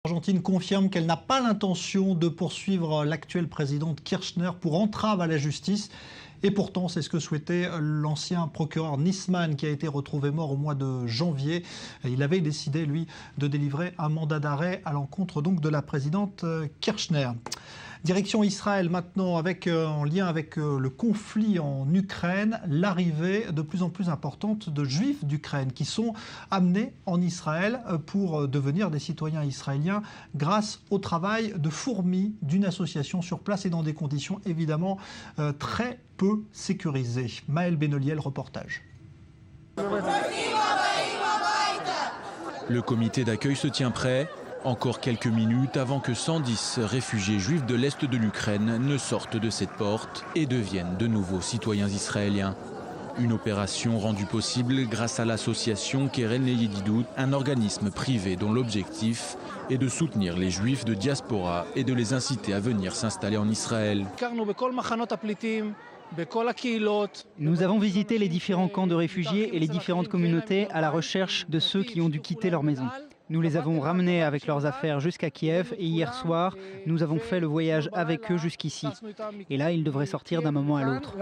L'Argentine confirme qu'elle n'a pas l'intention de poursuivre l'actuel président Kirchner pour entrave à la justice. Et pourtant, c'est ce que souhaitait l'ancien procureur Nisman qui a été retrouvé mort au mois de janvier. Il avait décidé, lui, de délivrer un mandat d'arrêt à l'encontre donc de la présidente Kirchner. Direction Israël maintenant, en lien avec le conflit en Ukraine, l'arrivée de plus en plus importante de juifs d'Ukraine qui sont amenés en Israël pour devenir des citoyens israéliens grâce au travail de fourmi d'une association sur place et dans des conditions évidemment très peu sécurisées. Maël Benoliel, reportage. Le comité d'accueil se tient prêt. Encore quelques minutes avant que 110 réfugiés juifs de l'Est de l'Ukraine ne sortent de cette porte et deviennent de nouveaux citoyens israéliens. Une opération rendue possible grâce à l'association Keren Leyedidout, un organisme privé dont l'objectif est de soutenir les juifs de diaspora et de les inciter à venir s'installer en Israël. Nous avons visité les différents camps de réfugiés et les différentes communautés à la recherche de ceux qui ont dû quitter leur maison. Nous les avons ramenés avec leurs affaires jusqu'à Kiev et hier soir, nous avons fait le voyage avec eux jusqu'ici. Et là, ils devraient sortir d'un moment à l'autre.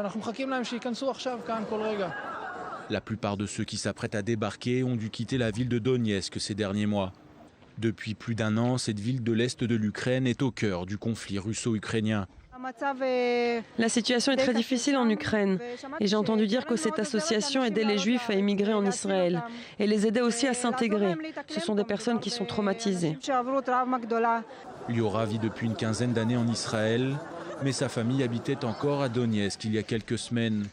La plupart de ceux qui s'apprêtent à débarquer ont dû quitter la ville de Donetsk ces derniers mois. Depuis plus d'un an, cette ville de l'Est de l'Ukraine est au cœur du conflit russo-ukrainien. La situation est très difficile en Ukraine et j'ai entendu dire que cette association aidait les Juifs à émigrer en Israël et les aidait aussi à s'intégrer. Ce sont des personnes qui sont traumatisées. Liora vit depuis une quinzaine d'années en Israël, mais sa famille habitait encore à Donetsk il y a quelques semaines.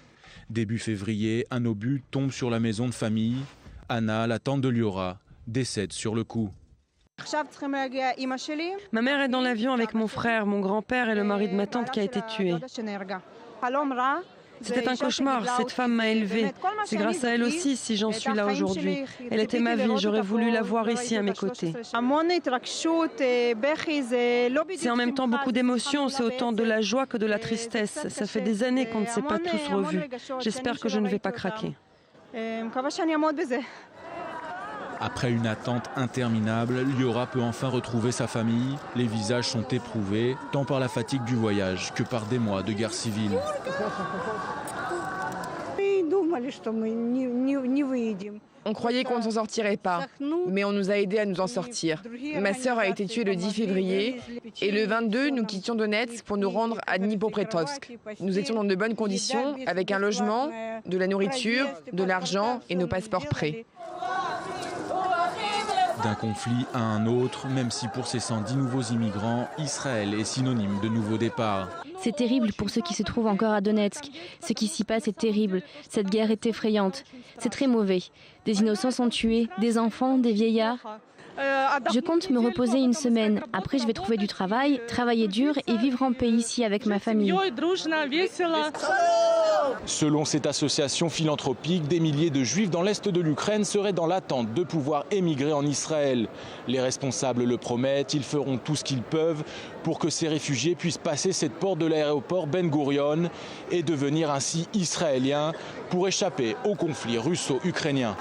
Début février, un obus tombe sur la maison de famille. Anna, la tante de Liora, décède sur le coup. Ma mère est dans l'avion avec mon frère, mon grand-père et le mari de ma tante qui a été tué. C'était un cauchemar, cette femme m'a élevée. C'est grâce à elle aussi si j'en suis là aujourd'hui. Elle était ma vie, j'aurais voulu la voir ici à mes côtés. C'est en même temps beaucoup d'émotions, c'est autant de la joie que de la tristesse. Ça fait des années qu'on ne s'est pas tous revus. J'espère que je ne vais pas craquer. Après une attente interminable, Liora peut enfin retrouver sa famille. Les visages sont éprouvés, tant par la fatigue du voyage que par des mois de guerre civile. On croyait qu'on ne s'en sortirait pas, mais on nous a aidés à nous en sortir. Ma sœur a été tuée le 10 février et le 22, nous quittions Donetsk pour nous rendre à Dnipropetrovsk. Nous étions dans de bonnes conditions, avec un logement, de la nourriture, de l'argent et nos passeports prêts. D'un conflit à un autre, même si pour ces 110 nouveaux immigrants, Israël est synonyme de nouveau départ. C'est terrible pour ceux qui se trouvent encore à Donetsk. Ce qui s'y passe est terrible. Cette guerre est effrayante. C'est très mauvais. Des innocents sont tués, des enfants, des vieillards. Je compte me reposer une semaine. Après, je vais trouver du travail, travailler dur et vivre en paix ici avec ma famille. Selon cette association philanthropique, des milliers de juifs dans l'Est de l'Ukraine seraient dans l'attente de pouvoir émigrer en Israël. Les responsables le promettent, ils feront tout ce qu'ils peuvent pour que ces réfugiés puissent passer cette porte de l'aéroport Ben Gurion et devenir ainsi israéliens pour échapper au conflit russo-ukrainien.